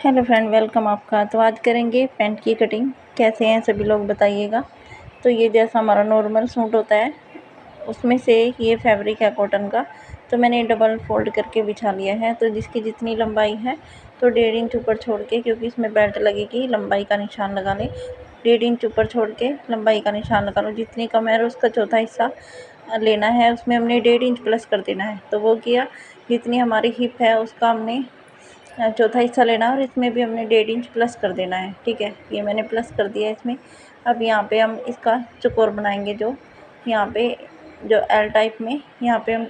Hello friend, welcome आपका। तो आज करेंगे पैंट की कटिंग। कैसे हैं सभी लोग बताइएगा। तो ये जैसा हमारा नॉर्मल सूट होता है उसमें से ये फैब्रिक है कॉटन का। तो मैंने डबल फोल्ड करके बिछा लिया है। तो जिसकी जितनी लंबाई है तो 1.5 इंच ऊपर छोड़ के, क्योंकि इसमें बेल्ट लगेगी, लंबाई का निशान लगा लें। 1.5 इंच ऊपर छोड़ के लंबाई का निशान लगा लो। जितनी कम है उसका चौथा हिस्सा लेना है, उसमें हमने 1.5 इंच प्लस कर देना है। तो वो किया। जितनी हमारी हिप है उसका हमने चौथा हिस्सा लेना है और इसमें भी हमने 1.5 इंच प्लस कर देना है। ठीक है, ये मैंने प्लस कर दिया है इसमें। अब यहाँ पे हम इसका चौकोर बनाएंगे। जो यहाँ पे जो एल टाइप में यहाँ पे हम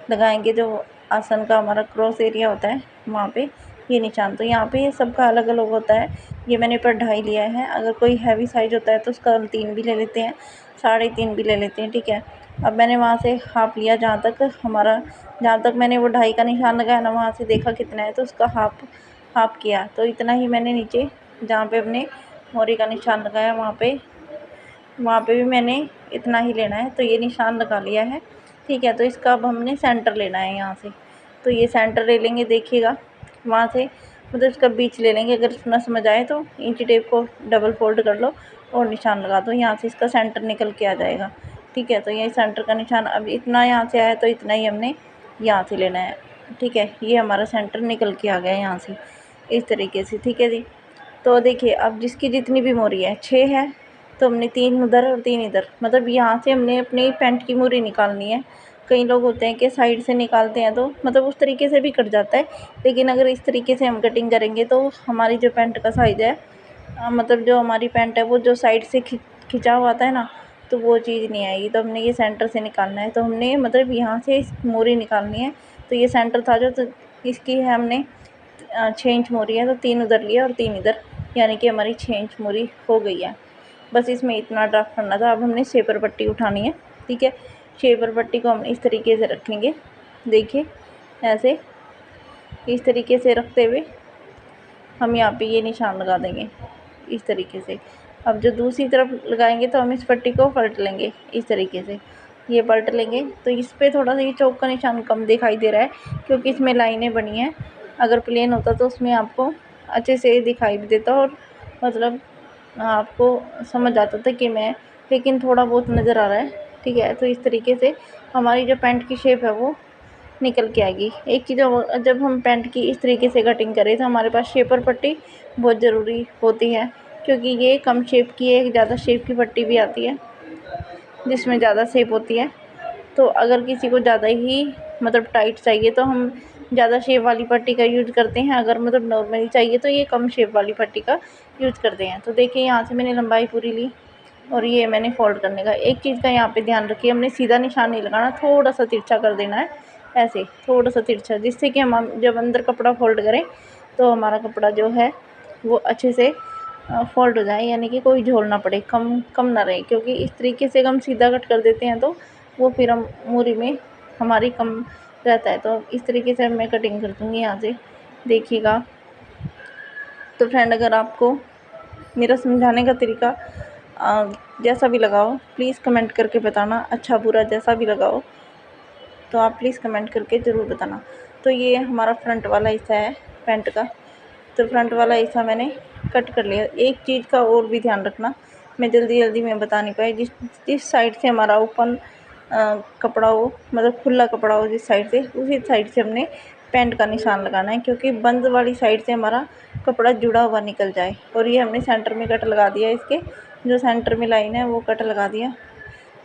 लगाएंगे, जो आसन का हमारा क्रॉस एरिया होता है वहाँ पे ये निशान। तो यहाँ पे ये सबका अलग अलग होता है। ये मैंने पर 2.5 लिया है। अगर कोई हैवी साइज होता है तो उसका हम 3 भी ले लेते हैं, 3.5 भी ले लेते हैं। ठीक है, अब मैंने वहाँ से हाफ लिया, जहाँ तक मैंने वो 2.5 का निशान लगाया ना, वहाँ से देखा कितना है तो उसका हाफ किया। तो इतना ही मैंने नीचे जहाँ पे अपने मोरी का निशान लगाया वहाँ पे भी मैंने इतना ही लेना है। तो ये निशान लगा लिया है। ठीक है, तो इसका अब हमने सेंटर लेना है यहाँ से। तो ये सेंटर ले लेंगे, देखिएगा वहाँ से, मतलब इसका बीच ले लेंगे। अगर ना समझ आए तो इंची टेप को डबल फोल्ड कर लो और निशान लगा दो। यहाँ से इसका सेंटर निकल के आ जाएगा। ठीक है, तो यही सेंटर का निशान। अब इतना यहाँ से आया तो इतना ही हमने यहाँ से लेना है। ठीक है, ये हमारा सेंटर निकल के आ गया यहाँ से इस तरीके से। ठीक है जी। तो देखिए, अब जिसकी जितनी भी मोरी है, 6 है, तो हमने 3 उधर और 3 इधर, मतलब यहाँ से हमने अपनी पैंट की मोरी निकालनी है। कई लोग होते हैं कि साइड से निकालते हैं, तो मतलब उस तरीके से भी कट जाता है। लेकिन अगर इस तरीके से हम कटिंग करेंगे तो हमारी जो पैंट का साइज़ है, मतलब जो हमारी पैंट है वो जो साइड से खिंचा हुआ आता है ना, तो वो चीज़ नहीं आएगी। तो हमने ये सेंटर से निकालना है। तो हमने मतलब यहाँ से इस मोरी निकालनी है। तो ये सेंटर था जो, तो इसकी है हमने 6 इंच मोरी है, तो 3 उधर लिया और 3 इधर, यानी कि हमारी 6 इंच मोरी हो गई है। बस इसमें इतना ड्राफ्ट करना था। अब हमने शेपर पट्टी उठानी है। ठीक है, शेपर पट्टी को हम इस तरीके से रखेंगे। देखिए, ऐसे इस तरीके से रखते हुए हम यहाँ पे ये निशान लगा देंगे इस तरीके से। अब जो दूसरी तरफ लगाएंगे तो हम इस पट्टी को पलट लेंगे इस तरीके से। ये पलट लेंगे तो इस पर थोड़ा सा ये चौक का निशान कम दिखाई दे रहा है, क्योंकि इसमें लाइनें बनी हैं। अगर प्लेन होता तो उसमें आपको अच्छे से दिखाई भी देता और मतलब आपको समझ आता था कि मैं, लेकिन थोड़ा बहुत नज़र आ रहा है। ठीक है, तो इस तरीके से हमारी जो पैंट की शेप है वो निकल के आएगी। एक चीज़ और, जब हम पैंट की इस तरीके से कटिंग करें तो हमारे पास शेपर पट्टी बहुत ज़रूरी होती है, क्योंकि ये कम शेप की है। एक ज़्यादा शेप की पट्टी भी आती है जिसमें ज़्यादा शेप होती है। तो अगर किसी को ज़्यादा ही मतलब टाइट चाहिए तो हम ज़्यादा शेप वाली पट्टी का यूज़ करते हैं। अगर मतलब नॉर्मली चाहिए तो ये कम शेप वाली पट्टी का यूज़ करते हैं। तो देखिए, यहाँ से मैंने लंबाई पूरी ली और ये मैंने फ़ोल्ड करने का। एक चीज़ का यहाँ पे ध्यान रखिए, हमने सीधा निशान नहीं लगाना, थोड़ा सा तिरछा कर देना है, ऐसे थोड़ा सा तिरछा, जिससे कि हम जब अंदर कपड़ा फ़ोल्ड करें तो हमारा कपड़ा जो है वो अच्छे से फ़ोल्ड हो जाए, यानी कि कोई झोल ना पड़े, कम कम ना रहे। क्योंकि इस तरीके से अगर हम सीधा कट कर देते हैं तो वो फिर हम मूरी में हमारी कम रहता है। तो इस तरीके से मैं कटिंग कर दूँगी यहाँ से, देखिएगा। तो फ्रेंड, अगर आपको मेरा समझाने का तरीका जैसा भी लगा हो, प्लीज़ कमेंट करके बताना। अच्छा बुरा जैसा भी लगा हो तो आप प्लीज़ कमेंट करके ज़रूर बताना। तो ये हमारा फ्रंट वाला हिस्सा है पैंट का। तो फ्रंट वाला हिस्सा मैंने कट कर लिया। एक चीज़ का और भी ध्यान रखना, मैं जल्दी जल्दी में बता नहीं पाई। जिस साइड से हमारा ओपन कपड़ा हो, मतलब खुला कपड़ा हो जिस साइड से, उसी साइड से हमने पैंट का निशान लगाना है, क्योंकि बंद वाली साइड से हमारा कपड़ा जुड़ा हुआ निकल जाए। और ये हमने सेंटर में कट लगा दिया, इसके जो सेंटर में लाइन है वो कट लगा दिया।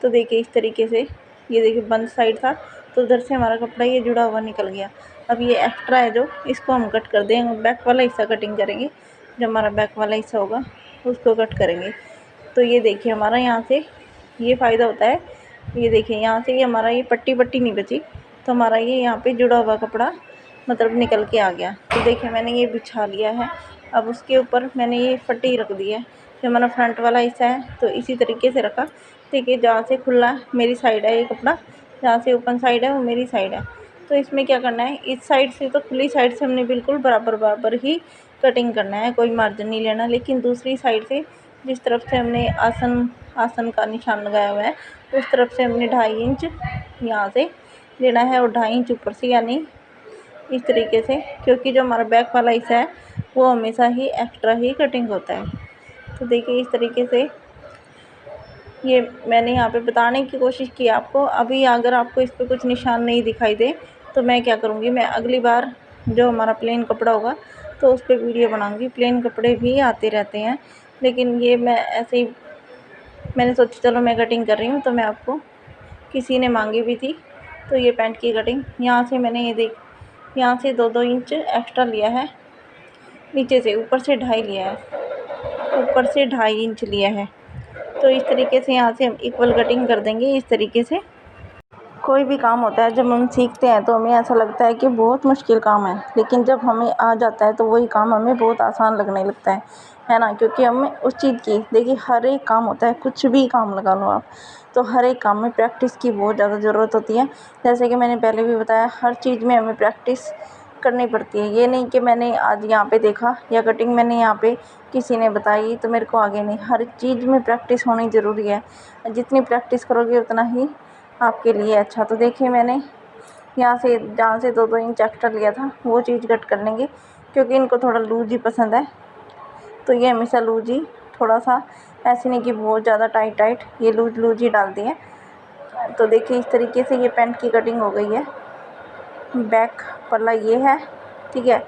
तो देखिए इस तरीके से, ये देखिए बंद साइड था तो उधर से हमारा कपड़ा ये जुड़ा हुआ निकल गया। अब ये एक्स्ट्रा है जो, इसको हम कट कर देंगे। बैक वाला हिस्सा कटिंग करेंगे, जो हमारा बैक वाला हिस्सा होगा उसको कट करेंगे। तो ये देखिए हमारा यहाँ से ये फ़ायदा होता है। ये देखिए यहाँ से ये हमारा ये पट्टी पट्टी नहीं बची, तो हमारा ये यहाँ पे जुड़ा हुआ कपड़ा मतलब निकल के आ गया। तो देखिए मैंने ये बिछा लिया है। अब उसके ऊपर मैंने ये पट्टी रख दी है, जो हमारा फ्रंट वाला हिस्सा है। तो इसी तरीके से रखा। देखिए, जहाँ से खुला मेरी साइड है ये कपड़ा, जहाँ से ओपन साइड है वो मेरी साइड है। तो इसमें क्या करना है, इस साइड से तो खुली साइड से हमने बिल्कुल बराबर बराबर ही कटिंग करना है, कोई मार्जिन नहीं लेना। लेकिन दूसरी साइड से जिस तरफ से हमने आसन का निशान लगाया हुआ है, उस तरफ से हमने 2.5 इंच यहाँ से लेना है और 2.5 इंच ऊपर से, यानी इस तरीके से। क्योंकि जो हमारा बैक वाला हिस्सा है वो हमेशा ही एक्स्ट्रा ही कटिंग होता है। तो देखिए इस तरीके से ये मैंने यहाँ पे बताने की कोशिश की आपको। अभी अगर आपको इस पे कुछ निशान नहीं दिखाई दे तो मैं क्या करूँगी, मैं अगली बार जो हमारा प्लेन कपड़ा होगा तो उस पे वीडियो बनाऊँगी। प्लेन कपड़े भी आते रहते हैं, लेकिन ये मैं ऐसे ही मैंने सोचा चलो मैं कटिंग कर रही हूँ, तो मैं आपको किसी ने मांगी भी थी। तो ये पैंट की कटिंग यहाँ से मैंने ये देख यहाँ से 2-2 इंच एक्स्ट्रा लिया है, नीचे से ऊपर से 2.5 लिया है, ऊपर से 2.5 इंच लिया है। तो इस तरीके से यहाँ से हम इक्वल कटिंग कर देंगे। इस तरीके से कोई भी काम होता है जब हम सीखते हैं तो हमें ऐसा लगता है कि बहुत मुश्किल काम है, लेकिन जब हमें आ जाता है तो वही काम हमें बहुत आसान लगने लगता है ना। क्योंकि हमें उस चीज़ की देखिए हर एक काम होता है, कुछ भी काम लगा लो आप, तो हर एक काम में प्रैक्टिस की बहुत ज़्यादा ज़रूरत होती है। जैसे कि मैंने पहले भी बताया, हर चीज़ में हमें प्रैक्टिस करनी पड़ती है। ये नहीं कि मैंने आज यहाँ पे देखा या कटिंग मैंने यहाँ पे किसी ने बताई तो मेरे को आगे नहीं, हर चीज़ में प्रैक्टिस होनी ज़रूरी है। जितनी प्रैक्टिस करोगे उतना ही आपके लिए अच्छा। तो देखिए मैंने यहाँ से जहाँ से 2-2 इंच एक्स्ट्रा लिया था वो चीज़ कट कर लेंगे, क्योंकि इनको थोड़ा लूज ही पसंद है। तो ये हमेशा लूज ही, थोड़ा सा ऐसे नहीं कि बहुत ज़्यादा टाइट, ये लूज ही डालती है। तो देखिए इस तरीके से ये पैंट की कटिंग हो गई है। बैक पल्ला ये है, ठीक है,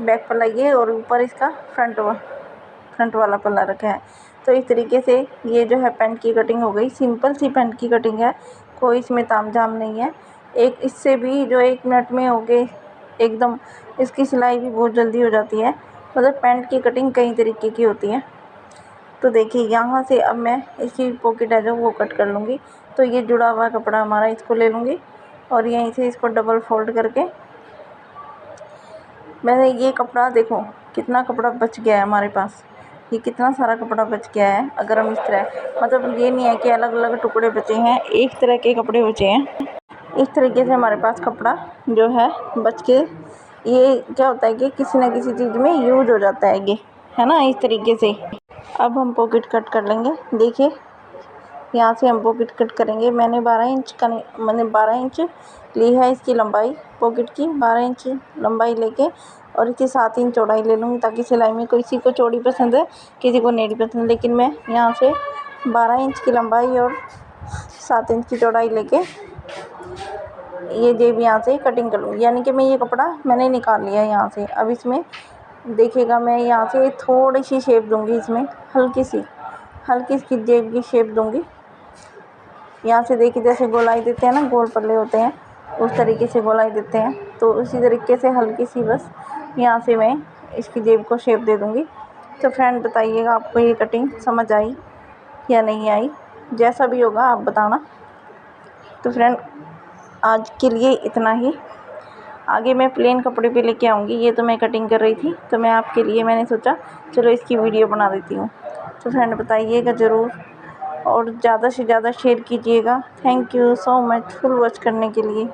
बैक पल्ला ये और ऊपर इसका फ्रंट वाला पल्ला रखा है। तो इस तरीके से ये जो है पैंट की कटिंग हो गई। सिंपल सी पैंट की कटिंग है, कोई इसमें तामझाम नहीं है। एक इससे भी जो 1 मिनट में हो गए एकदम, इसकी सिलाई भी बहुत जल्दी हो जाती है। मतलब पैंट की कटिंग कई तरीके की होती है। तो देखिए यहाँ से अब मैं इसकी पॉकेट है जो वो कट कर लूँगी। तो ये जुड़ा हुआ कपड़ा हमारा, इसको ले लूँगी और यहीं से इसको डबल फोल्ड करके मैंने ये कपड़ा, देखो कितना कपड़ा बच गया है हमारे पास, ये कितना सारा कपड़ा बच गया है। अगर हम इस तरह, मतलब ये नहीं है कि अलग अलग टुकड़े बचे हैं, एक तरह के कपड़े बचे हैं। इस तरीके से हमारे पास कपड़ा जो है बच के, ये क्या होता है कि किसी न किसी चीज़ में यूज हो जाता है ये, है ना। इस तरीके से अब हम पॉकेट कट कर लेंगे। देखिए यहाँ से हम पॉकेट कट करेंगे। मैंने 12 इंच ली है इसकी लंबाई, पॉकेट की 12 इंच लंबाई लेके और इसकी 7 इंच चौड़ाई ले लूँगी, ताकि सिलाई में किसी को चौड़ी पसंद है किसी को नहीं पसंद, लेकिन मैं यहाँ से 12 इंच की लंबाई और 7 इंच की चौड़ाई लेके ये जेब यहाँ से कटिंग कर लूँगी। यानी कि मैं ये कपड़ा मैंने निकाल लिया है यहाँ से। अब इसमें देखिएगा मैं यहाँ से थोड़ी सी शेप दूँगी, इसमें हल्की सी जेब की शेप दूँगी। यहाँ से देखिए जैसे गोलाई देते हैं ना, गोल पल्ले होते हैं उस तरीके से गोलाई देते हैं, तो उसी तरीके से हल्की सी बस यहाँ से मैं इसकी जेब को शेप दे दूँगी। तो फ्रेंड बताइएगा आपको ये कटिंग समझ आई या नहीं आई, जैसा भी होगा आप बताना। तो फ्रेंड आज के लिए इतना ही, आगे मैं प्लेन कपड़े पे लेके आऊँगी। ये तो मैं कटिंग कर रही थी, तो मैं आपके लिए मैंने सोचा चलो इसकी वीडियो बना देती हूँ। तो फ्रेंड बताइएगा ज़रूर और ज़्यादा से ज़्यादा शेयर कीजिएगा। Thank you so much full watch करने के लिए।